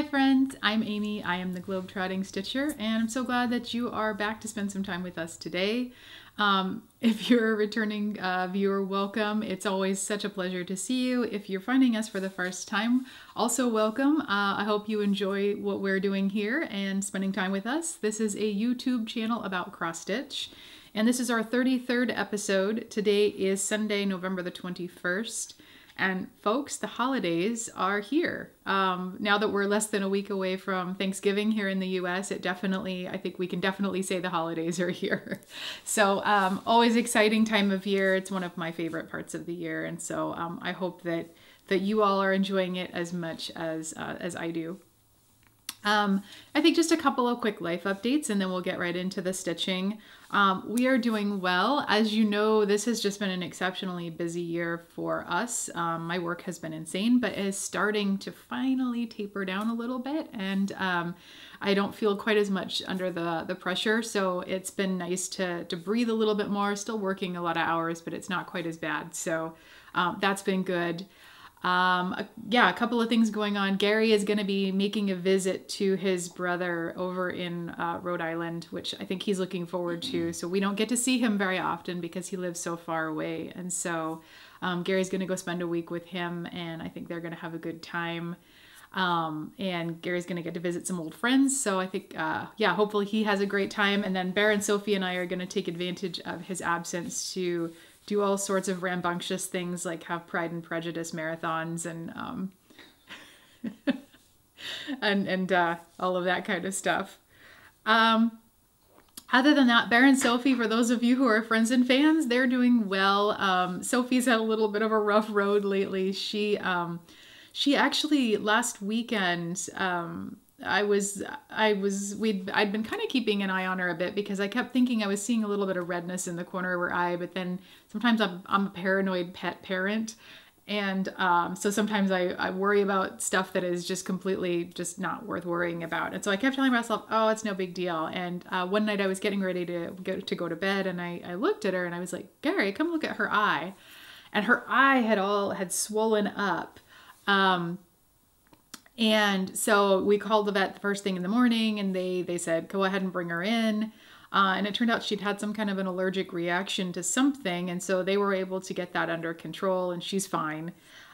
Hi friends, I'm Amy. I am the Globetrotting Stitcher, and I'm so glad that you are back to spend some time with us today. If you're a returning viewer, welcome. It's always such a pleasure to see you. If you're finding us for the first time, also welcome. I hope you enjoy what we're doing here and spending time with us. This is a YouTube channel about cross stitch, and this is our 33rd episode. Today is Sunday, November the 21st. And folks, the holidays are here. Now that we're less than a week away from Thanksgiving here in the US, I think we can definitely say the holidays are here. So always exciting time of year. It's one of my favorite parts of the year. And so I hope that you all are enjoying it as much as I do. I think just a couple of quick life updates and then we'll get right into the stitching. We are doing well. As you know, this has just been an exceptionally busy year for us. My work has been insane, but is starting to finally taper down a little bit, and I don't feel quite as much under the pressure, so it's been nice to breathe a little bit more. Still working a lot of hours, but it's not quite as bad, so that's been good. Yeah, a couple of things going on. Gary is going to be making a visit to his brother over in Rhode Island, which I think he's looking forward to. So we don't get to see him very often because he lives so far away. And so Gary's going to go spend a week with him, and I think they're going to have a good time. And Gary's going to get to visit some old friends. So I think, yeah, hopefully he has a great time. And then Bear and Sophie and I are going to take advantage of his absence to do all sorts of rambunctious things like have Pride and Prejudice marathons and and all of that kind of stuff. Other than that, Bear and Sophie, for those of you who are friends and fans, they're doing well. Sophie's had a little bit of a rough road lately. She actually last weekend, I'd been kind of keeping an eye on her a bit because I kept thinking I was seeing a little bit of redness in the corner of her eye, but then sometimes I'm a paranoid pet parent. And so sometimes I worry about stuff that is just completely just not worth worrying about. And so I kept telling myself, oh, it's no big deal. And one night I was getting ready to go to bed, and I looked at her and I was like, Gary, come look at her eye. And her eye had swollen up. And so we called the vet the first thing in the morning, and they said, go ahead and bring her in. And it turned out she'd had some kind of an allergic reaction to something. And so they were able to get that under control, and she's fine.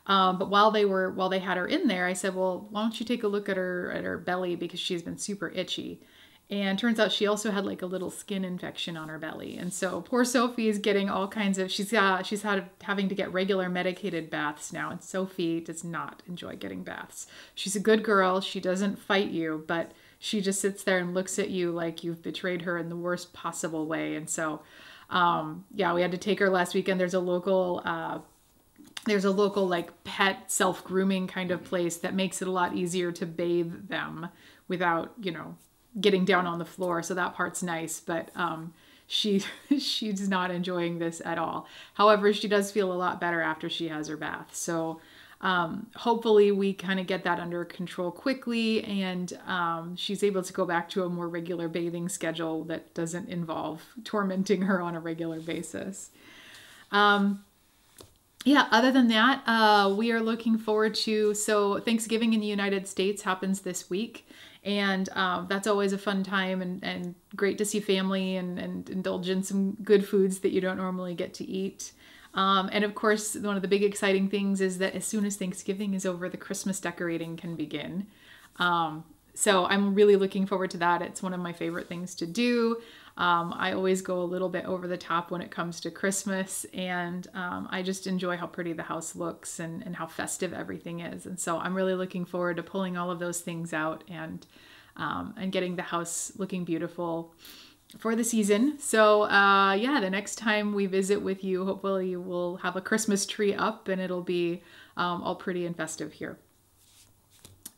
But while they had her in there, I said, well, why don't you take a look at her belly, because she's been super itchy. And turns out she also had like a little skin infection on her belly. And so poor Sophie is getting all kinds of, she's having to get regular medicated baths now. And Sophie does not enjoy getting baths. She's a good girl. She doesn't fight you, but she just sits there and looks at you like you've betrayed her in the worst possible way. And so, yeah, we had to take her last weekend. There's a local like pet self-grooming kind of place that makes it a lot easier to bathe them without, getting down on the floor. So that part's nice, but she's not enjoying this at all. However, she does feel a lot better after she has her bath. So hopefully we kind of get that under control quickly, and she's able to go back to a more regular bathing schedule that doesn't involve tormenting her on a regular basis. Yeah, other than that, we are looking forward to, so Thanksgiving in the United States happens this week. And that's always a fun time and great to see family and indulge in some good foods that you don't normally get to eat. And of course, one of the big exciting things is that as soon as Thanksgiving is over, the Christmas decorating can begin. So I'm really looking forward to that. It's one of my favorite things to do. I always go a little bit over the top when it comes to Christmas, and I just enjoy how pretty the house looks and how festive everything is. And so I'm really looking forward to pulling all of those things out and getting the house looking beautiful for the season. So yeah, the next time we visit with you, hopefully you will have a Christmas tree up and it'll be all pretty and festive here.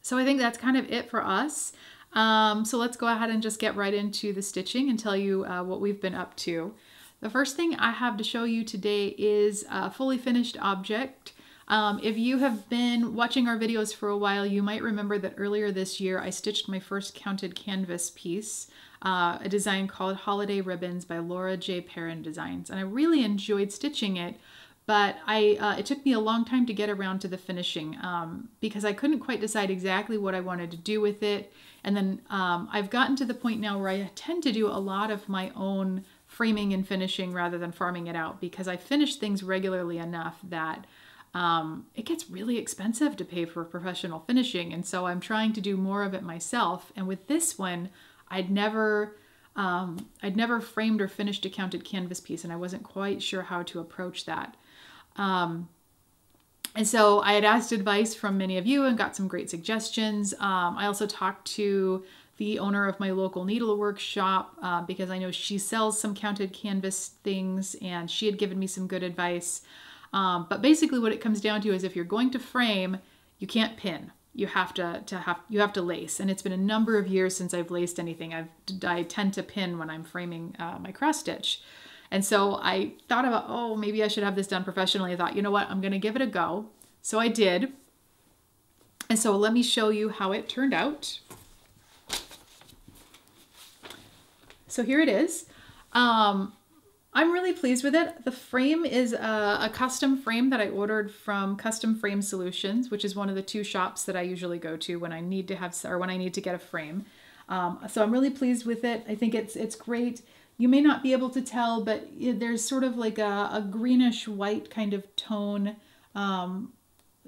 So I think that's kind of it for us. So let's go ahead and just get right into the stitching and tell you what we've been up to. The first thing I have to show you today is a fully finished object. If you have been watching our videos for a while, you might remember that earlier this year I stitched my first counted canvas piece, a design called Holiday Ribbons by Laura J. Perrin Designs. And I really enjoyed stitching it, but it took me a long time to get around to the finishing because I couldn't quite decide exactly what I wanted to do with it. And then I've gotten to the point now where I tend to do a lot of my own framing and finishing rather than farming it out, because I finish things regularly enough that it gets really expensive to pay for professional finishing. And so I'm trying to do more of it myself. And with this one, I'd never framed or finished a counted canvas piece, and I wasn't quite sure how to approach that. And so I had asked advice from many of you and got some great suggestions. I also talked to the owner of my local needlework shop because I know she sells some counted canvas things, and she had given me some good advice. But basically what it comes down to is if you're going to frame, you can't pin. You have to lace. And it's been a number of years since I've laced anything. I tend to pin when I'm framing my cross stitch. And so I thought about, oh, maybe I should have this done professionally. I thought, you know what, I'm going to give it a go. So I did. And so let me show you how it turned out. So here it is. I'm really pleased with it. The frame is a custom frame that I ordered from Custom Frame Solutions, which is one of the 2 shops that I usually go to when I need to have, or when I need to get a frame. So I'm really pleased with it. I think it's great. You may not be able to tell, but there's sort of like a greenish white kind of tone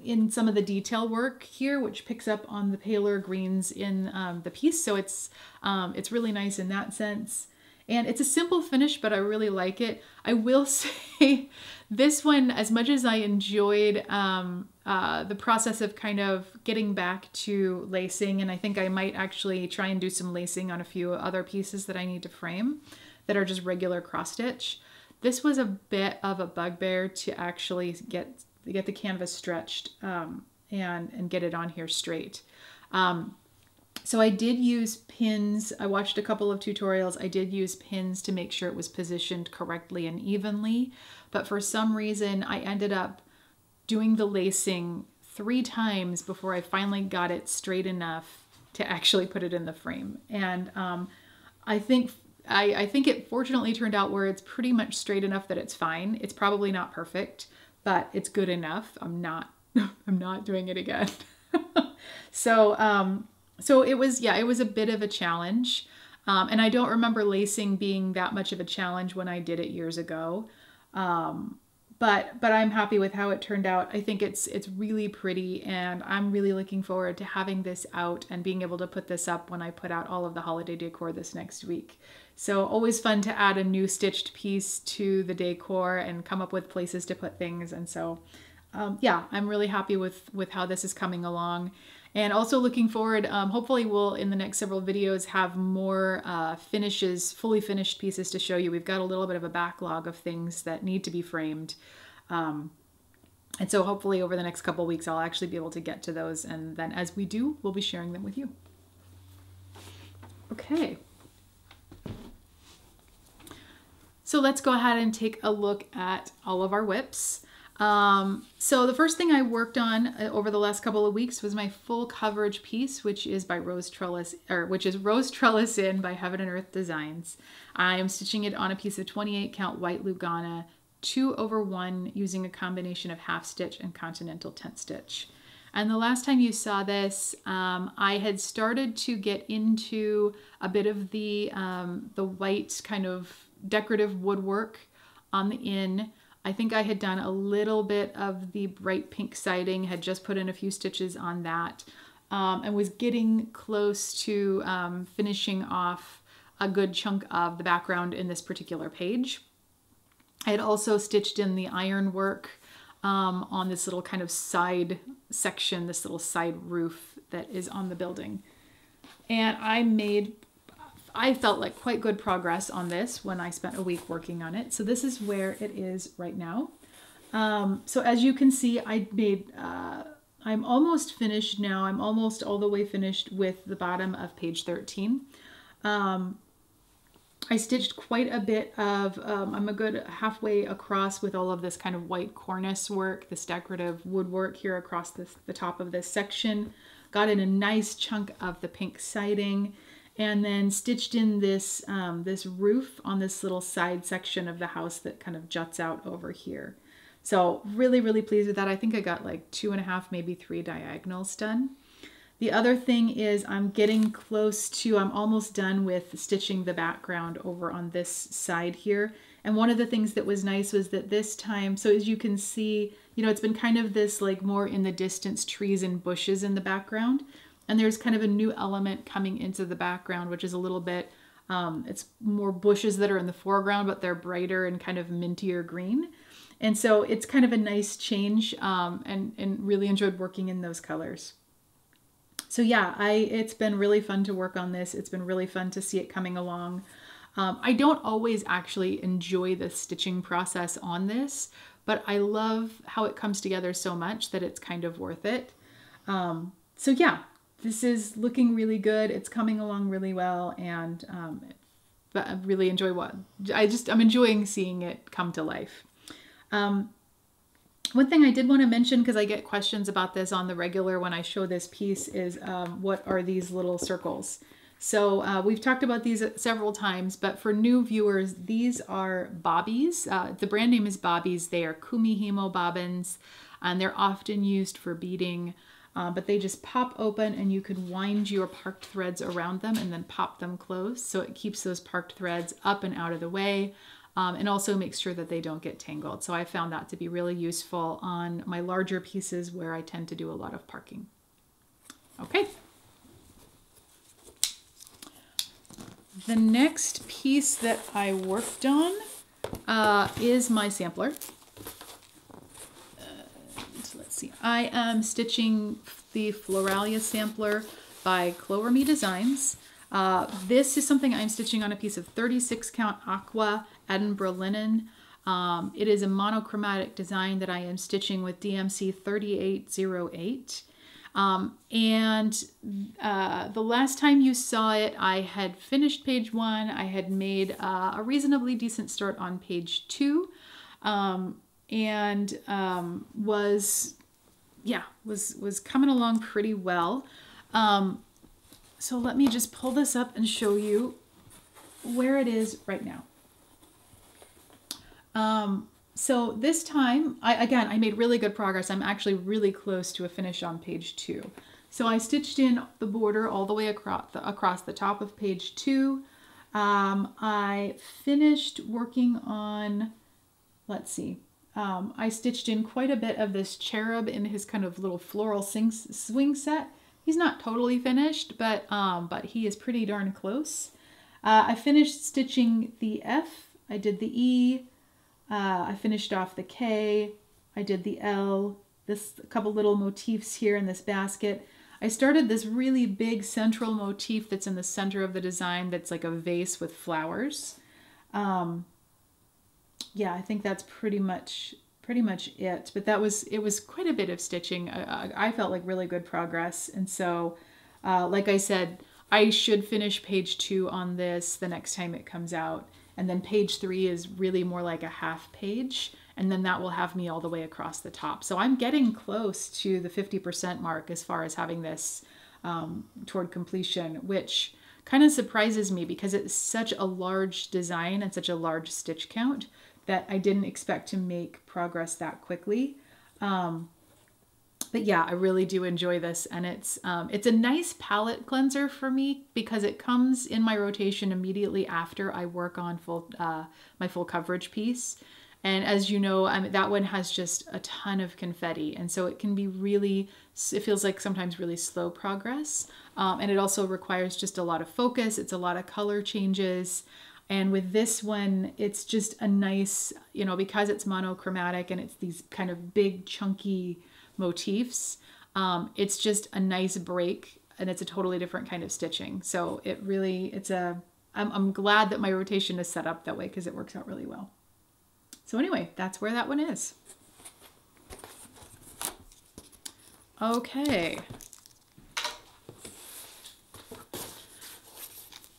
in some of the detail work here, which picks up on the paler greens in the piece. So it's really nice in that sense. And it's a simple finish, but I really like it. I will say this one, as much as I enjoyed the process of kind of getting back to lacing, and I think I might actually try and do some lacing on a few other pieces that I need to frame that are just regular cross stitch. This was a bit of a bugbear to actually get the canvas stretched and get it on here straight. So I did use pins. I watched a couple of tutorials. I did use pins to make sure it was positioned correctly and evenly, but for some reason I ended up doing the lacing 3 times before I finally got it straight enough to actually put it in the frame. And I think it fortunately turned out where it's pretty much straight enough that it's fine. It's probably not perfect, but it's good enough. I'm not doing it again. So it was a bit of a challenge. And I don't remember lacing being that much of a challenge when I did it years ago. But I'm happy with how it turned out. I think it's really pretty, and I'm really looking forward to having this out and being able to put this up when I put out all of the holiday decor this next week. So always fun to add a new stitched piece to the decor and come up with places to put things. And so, yeah, I'm really happy with how this is coming along. And also looking forward, hopefully we'll, in the next several videos, have more finishes, fully finished pieces to show you. We've got a little bit of a backlog of things that need to be framed. And so hopefully over the next couple of weeks, I'll actually be able to get to those. And then as we do, we'll be sharing them with you. Okay. So let's go ahead and take a look at all of our whips. So the first thing I worked on over the last couple of weeks was my full coverage piece, which is by Rose Trellis In by Heaven and Earth Designs. I am stitching it on a piece of 28 count white Lugana 2/1 using a combination of half stitch and continental tent stitch. And the last time you saw this, I had started to get into a bit of the white kind of decorative woodwork on the in. I think I had done a little bit of the bright pink siding, had just put in a few stitches on that, and was getting close to finishing off a good chunk of the background in this particular page. I had also stitched in the ironwork on this little kind of side section, this little side roof that is on the building. And I felt like quite good progress on this when I spent a week working on it. So this is where it is right now. So as you can see, I'm almost finished now. I'm almost all the way finished with the bottom of page 13. I stitched quite a bit of, I'm a good halfway across with all of this kind of white cornice work, this decorative woodwork here across the top of this section. Got in a nice chunk of the pink siding, and then stitched in this, this roof on this little side section of the house that kind of juts out over here. So really, really pleased with that. I think I got like 2.5, maybe 3 diagonals done. The other thing is I'm getting close to, I'm almost done with stitching the background over on this side here. And one of the things that was nice was that this time, so as you can see, you know, it's been kind of this like more in the distance trees and bushes in the background. And there's kind of a new element coming into the background, which is a little bit, it's more bushes that are in the foreground, but they're brighter and kind of mintier green. And so it's kind of a nice change, and really enjoyed working in those colors. So yeah, it's been really fun to work on this. It's been really fun to see it coming along. I don't always actually enjoy the stitching process on this, but I love how it comes together so much that it's kind of worth it. So yeah, this is looking really good. It's coming along really well, and but I really enjoy I'm enjoying seeing it come to life. One thing I did want to mention, because I get questions about this on the regular when I show this piece, is what are these little circles? So we've talked about these several times, but for new viewers, these are bobbies. The brand name is Bobbies. They are Kumihimo bobbins, and they're often used for beading, but they just pop open and you can wind your parked threads around them and then pop them closed. So it keeps those parked threads up and out of the way. And also makes sure that they don't get tangled. So I found that to be really useful on my larger pieces where I tend to do a lot of parking. Okay. The next piece that I worked on is my sampler. Let's see. I am stitching the Floralia sampler by Clover Me Designs. This is something I'm stitching on a piece of 36 count aqua Edinburgh linen. It is a monochromatic design that I am stitching with DMC 3808. And the last time you saw it, I had finished page 1. I had made a reasonably decent start on page 2, and was coming along pretty well. So let me just pull this up and show you where it is right now. So this time, I made really good progress. I'm actually really close to a finish on page 2. So I stitched in the border all the way across the top of page 2. I finished working on, let's see, I stitched in quite a bit of this cherub in his kind of little floral swing set. He's not totally finished, but he is pretty darn close. I finished stitching the F. I did the E. I finished off the K. I did the L. A couple little motifs here in this basket. I started this really big central motif that's in the center of the design that's like a vase with flowers. Yeah, I think that's pretty much it. But it was quite a bit of stitching. I felt like really good progress. And so, like I said, I should finish page 2 on this the next time it comes out. And then page 3 is really more like a half page. And then that will have me all the way across the top. So I'm getting close to the 50% mark as far as having this toward completion, which kind of surprises me because it's such a large design and such a large stitch count that I didn't expect to make progress that quickly. But yeah, I really do enjoy this, and it's a nice palette cleanser for me because it comes in my rotation immediately after I work on my full coverage piece. And as you know, that one has just a ton of confetti, and so it can be it feels like sometimes really slow progress. And it also requires just a lot of focus. It's a lot of color changes. And with this one, it's just a nice, because it's monochromatic and it's these kind of big chunky motifs, it's just a nice break, and it's a totally different kind of stitching. So I'm glad that my rotation is set up that way because it works out really well. So anyway, that's where that one is. Okay.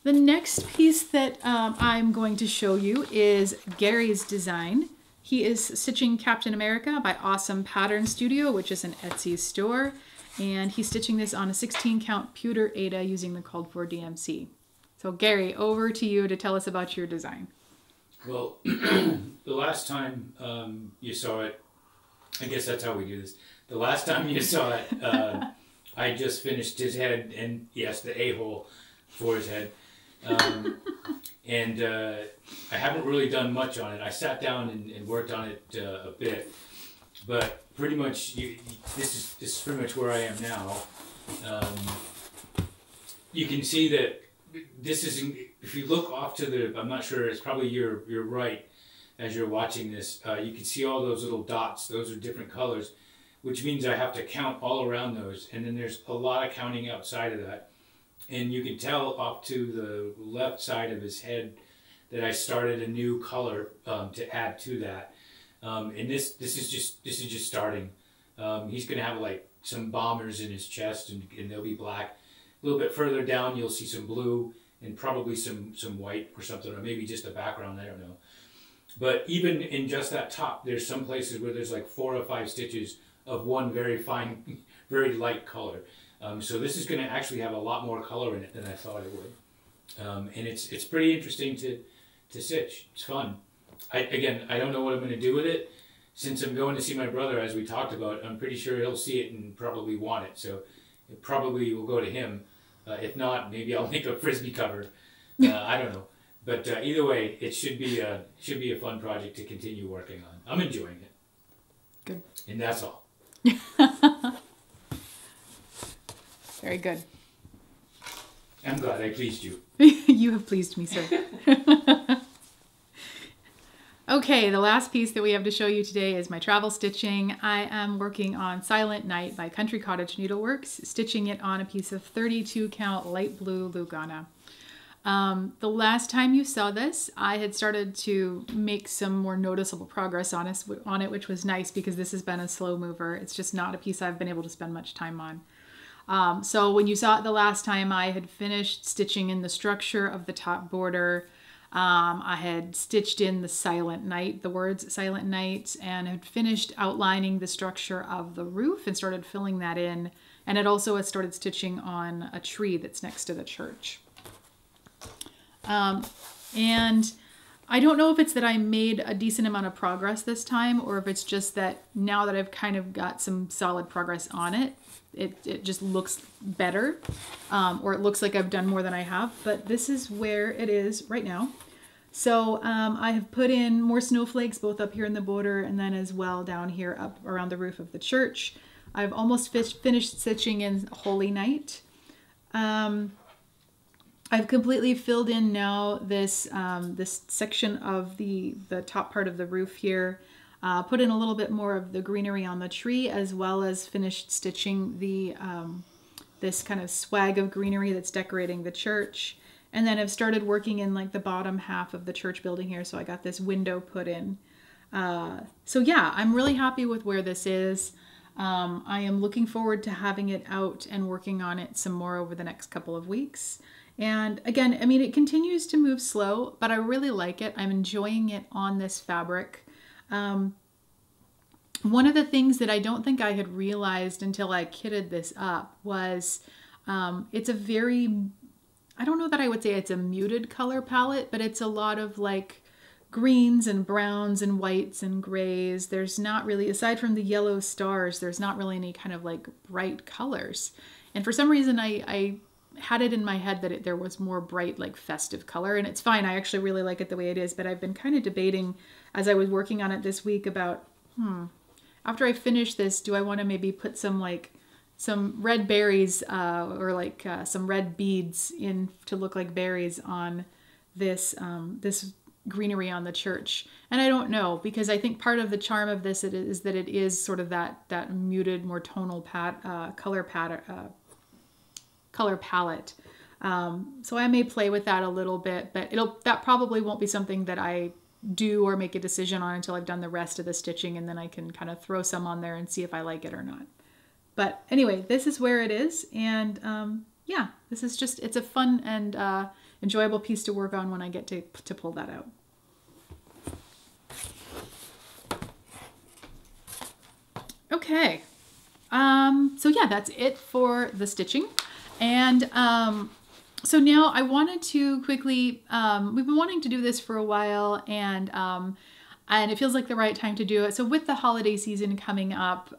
The next piece that I'm going to show you is Gary's design. He is stitching Captain America by Awesome Pattern Studio, which is an Etsy store. And he's stitching this on a 16 count pewter Aida using the called for DMC. So Gary, over to you to tell us about your design. Well, the last time you saw it, I guess that's how we do this. The last time you saw it, I just finished his head, and yes, the a-hole for his head. And I haven't really done much on it. I sat down and worked on it a bit, but pretty much this is pretty much where I am now. You can see that this is, if you look off to the, I'm not sure, it's probably your right as you're watching this, you can see all those little dots. Those are different colors, which means I have to count all around those, and then there's a lot of counting outside of that. And you can tell off to the left side of his head that I started a new color to add to that. And this is just starting. He's gonna have like some bombers in his chest, and they'll be black. A little bit further down, you'll see some blue and probably some white or something, or maybe just a background. I don't know. But even in just that top, there's some places where there's like 4 or 5 stitches of one very fine, very light color. So this is going to actually have a lot more color in it than I thought it would. And it's pretty interesting to stitch. It's fun. I don't know what I'm going to do with it. Since I'm going to see my brother, as we talked about, I'm pretty sure he'll see it and probably want it. So it probably will go to him. If not, maybe I'll make a Frisbee cover. I don't know. But either way, it should be a fun project to continue working on. I'm enjoying it. Good. And that's all. Very good. I'm glad I pleased you. You have pleased me, sir. Okay, the last piece that we have to show you today is my travel stitching. I am working on Silent Night by Country Cottage Needleworks, stitching it on a piece of 32 count light blue Lugana. The last time you saw this, I had started to make some more noticeable progress on it, which was nice because this has been a slow mover. It's just not a piece I've been able to spend much time on. So when you saw it the last time, I had finished stitching in the structure of the top border. I had stitched in the Silent Night, the words Silent Night, and had finished outlining the structure of the roof and started filling that in. And it also had started stitching on a tree that's next to the church. And I don't know if it's that I made a decent amount of progress this time, or if it's just that now that I've kind of got some solid progress on it, it just looks better, or it looks like I've done more than I have, but this is where it is right now. So I have put in more snowflakes both up here in the border and then as well down here up around the roof of the church. I've almost finished stitching in Holy Night. I've completely filled in now this this section of the top part of the roof here. Put in a little bit more of the greenery on the tree, as well as finished stitching the this kind of swag of greenery that's decorating the church. And then I've started working in like the bottom half of the church building here, so I got this window put in. So yeah, I'm really happy with where this is. I am looking forward to having it out and working on it some more over the next couple of weeks. And again, I mean, it continues to move slow, but I really like it. I'm enjoying it on this fabric. One of the things that I don't think I had realized until I kitted this up was it's a very, I don't know that I would say it's a muted color palette, but it's a lot of like greens and browns and whites and grays. There's not really, aside from the yellow stars, there's not really any kind of like bright colors. And for some reason I had it in my head that there was more bright, like festive color, and it's fine. I actually really like it the way it is, but I've been kind of debating as I was working on it this week about, after I finish this, do I want to maybe put some red berries or like some red beads in to look like berries on this this greenery on the church? And I don't know, because I think part of the charm of this is that it is sort of that muted, more tonal color palette. So I may play with that a little bit, but that probably won't be something that I do or make a decision on until I've done the rest of the stitching, and then I can kind of throw some on there and see if I like it or not. But anyway, this is where it is, and yeah, this is just, it's a fun and enjoyable piece to work on when I get to pull that out. Okay, so yeah, that's it for the stitching. And so now I wanted to quickly, we've been wanting to do this for a while, and and it feels like the right time to do it. So with the holiday season coming up,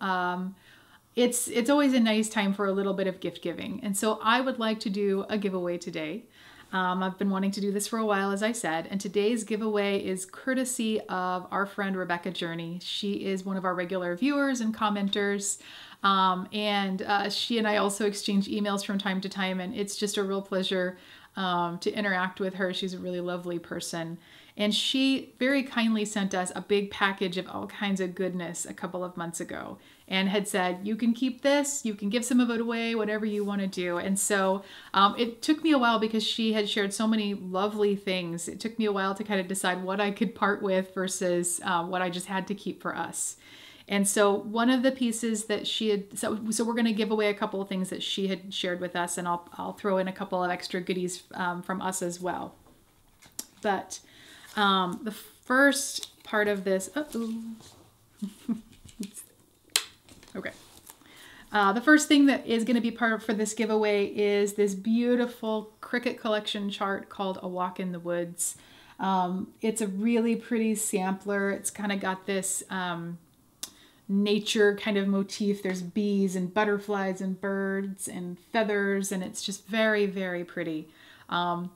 it's always a nice time for a little bit of gift giving. And so I would like to do a giveaway today. I've been wanting to do this for a while, as I said, and today's giveaway is courtesy of our friend Rebecca Journey. She is one of our regular viewers and commenters, and she and I also exchange emails from time to time, and it's just a real pleasure to interact with her. She's a really lovely person. And she very kindly sent us a big package of all kinds of goodness a couple of months ago and had said, you can keep this, you can give some of it away, whatever you want to do. And so it took me a while because she had shared so many lovely things. It took me a while to kind of decide what I could part with versus what I just had to keep for us. And so one of the pieces that she had, so we're going to give away a couple of things that she had shared with us, and I'll throw in a couple of extra goodies from us as well. But the first part of this, okay. The first thing that is going to be part for this giveaway is this beautiful Cricut collection chart called A Walk in the Woods. It's a really pretty sampler. It's kind of got this nature kind of motif. There's bees and butterflies and birds and feathers, and it's just very, very pretty. I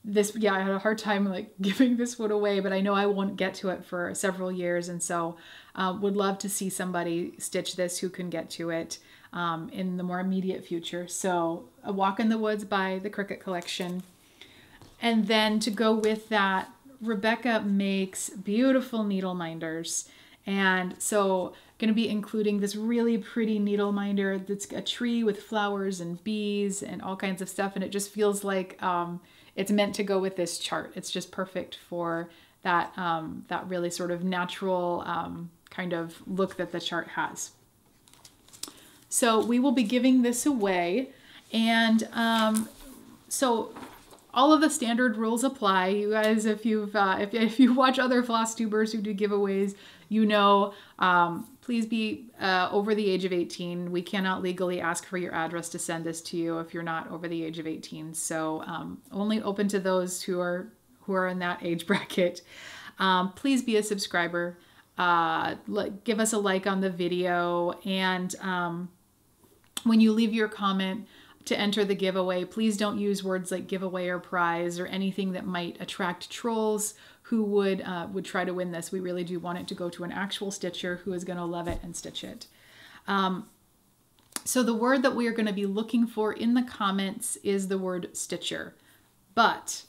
had a hard time like giving this one away, but I know I won't get to it for several years, and so would love to see somebody stitch this who can get to it in the more immediate future. So A Walk in the Woods by the Cricut Collection. And then to go with that, Rebecca makes beautiful needle minders. And so going to be including this really pretty needle minder that's a tree with flowers and bees and all kinds of stuff. And it just feels like it's meant to go with this chart. It's just perfect for that, that really sort of natural kind of look that the chart has. So we will be giving this away. And so all of the standard rules apply. You guys, if you watch other Flosstubers who do giveaways, you know, please be over the age of 18. We cannot legally ask for your address to send this to you if you're not over the age of 18. So only open to those who are in that age bracket. Please be a subscriber. Give us a like on the video, and when you leave your comment to enter the giveaway, please don't use words like giveaway or prize or anything that might attract trolls who would try to win this. We really do want it to go to an actual stitcher who is going to love it and stitch it. So the word that we are going to be looking for in the comments is the word stitcher. But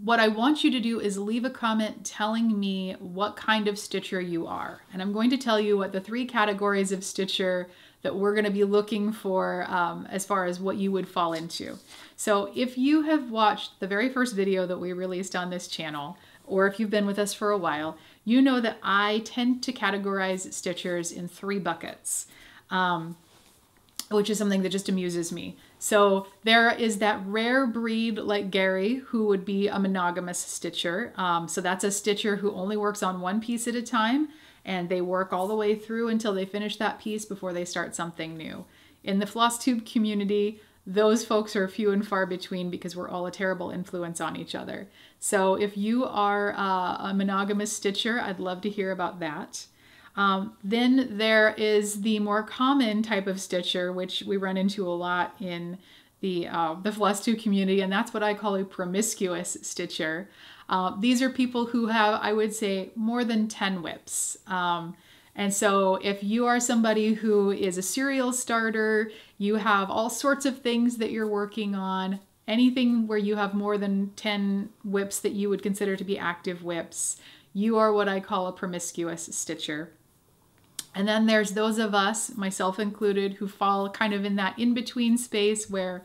what I want you to do is leave a comment telling me what kind of stitcher you are. And I'm going to tell you what the 3 categories of stitcher that we're going to be looking for as far as what you would fall into. So if you have watched the very first video that we released on this channel, or if you've been with us for a while, you know that I tend to categorize stitchers in 3 buckets, which is something that just amuses me. So there is that rare breed like Gary, who would be a monogamous stitcher. So that's a stitcher who only works on one piece at a time, and they work all the way through until they finish that piece before they start something new. In the Flosstube community, those folks are few and far between because we're all a terrible influence on each other. So if you are a monogamous stitcher, I'd love to hear about that. Then there is the more common type of stitcher, which we run into a lot in the Flosstube community, and that's what I call a promiscuous stitcher. These are people who have, I would say, more than 10 whips. And so if you are somebody who is a serial starter, you have all sorts of things that you're working on, anything where you have more than 10 whips that you would consider to be active whips, you are what I call a promiscuous stitcher. And then there's those of us, myself included, who fall kind of in that in-between space where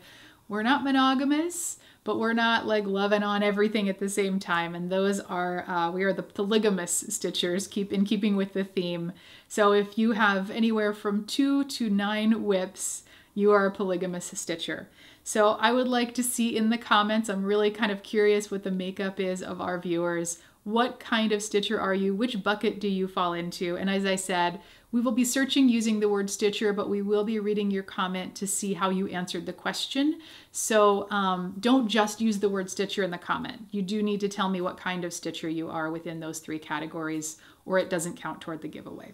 we're not monogamous, but we're not like loving on everything at the same time. And those are, we are the polygamous stitchers, in keeping with the theme. So if you have anywhere from 2 to 9 whips, you are a polygamous stitcher. So I would like to see in the comments, I'm really kind of curious what the makeup is of our viewers. What kind of stitcher are you? Which bucket do you fall into? And as I said, We will be searching using the word Stitcher, but we will be reading your comment to see how you answered the question. So don't just use the word Stitcher in the comment. You do need to tell me what kind of Stitcher you are within those 3 categories, or it doesn't count toward the giveaway.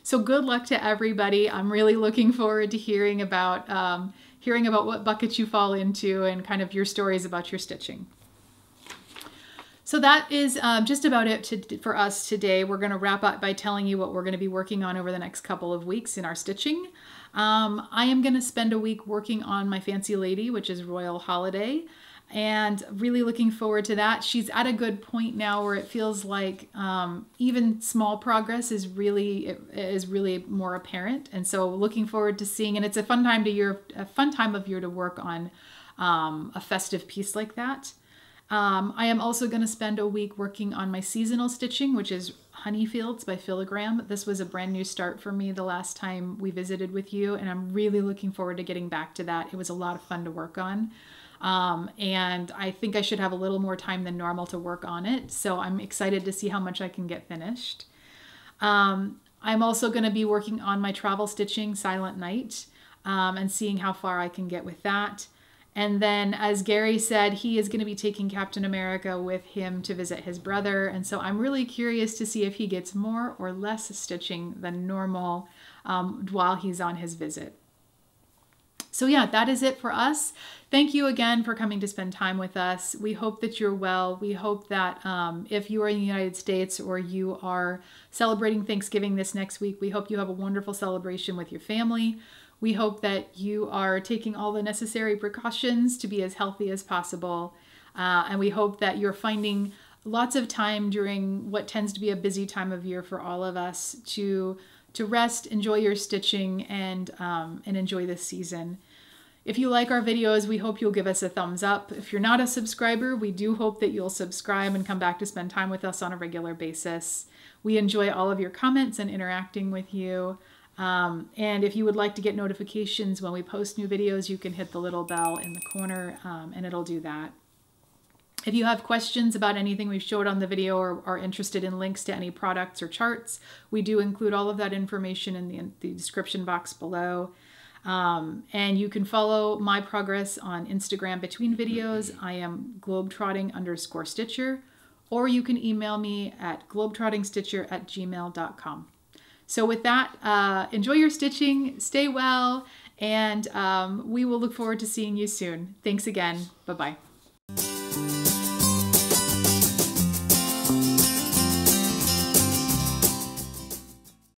So good luck to everybody. I'm really looking forward to hearing about what bucket you fall into and kind of your stories about your stitching. So that is just about it for us today. We're going to wrap up by telling you what we're going to be working on over the next couple of weeks in our stitching. I am going to spend a week working on my Fancy Lady, which is Royal Holiday, and really looking forward to that. She's at a good point now where it feels like even small progress is really more apparent, and so looking forward to seeing. And it's a fun time of year to work on a festive piece like that. I am also going to spend a week working on my seasonal stitching, which is Honey Fields by Filigram. This was a brand new start for me the last time we visited with you, and I'm really looking forward to getting back to that. It was a lot of fun to work on, and I think I should have a little more time than normal to work on it, so I'm excited to see how much I can get finished. I'm also going to be working on my travel stitching, Silent Night, and seeing how far I can get with that. And then, as Gary said, he is going to be taking Captain America with him to visit his brother. And so I'm really curious to see if he gets more or less stitching than normal while he's on his visit. So yeah, that is it for us. Thank you again for coming to spend time with us. We hope that you're well. We hope that if you are in the United States or you are celebrating Thanksgiving this next week, we hope you have a wonderful celebration with your family. We hope that you are taking all the necessary precautions to be as healthy as possible. And we hope that you're finding lots of time during what tends to be a busy time of year for all of us to rest, enjoy your stitching, and enjoy this season. If you like our videos, we hope you'll give us a thumbs up. If you're not a subscriber, we do hope that you'll subscribe and come back to spend time with us on a regular basis. We enjoy all of your comments and interacting with you. And if you would like to get notifications when we post new videos, you can hit the little bell in the corner and it'll do that. If you have questions about anything we've showed on the video or are interested in links to any products or charts, we do include all of that information in the description box below. And you can follow my progress on Instagram between videos. I am globetrotting_stitcher, or you can email me at globetrottingstitcher@gmail.com. So with that, enjoy your stitching, stay well, and we will look forward to seeing you soon. Thanks again. Bye-bye.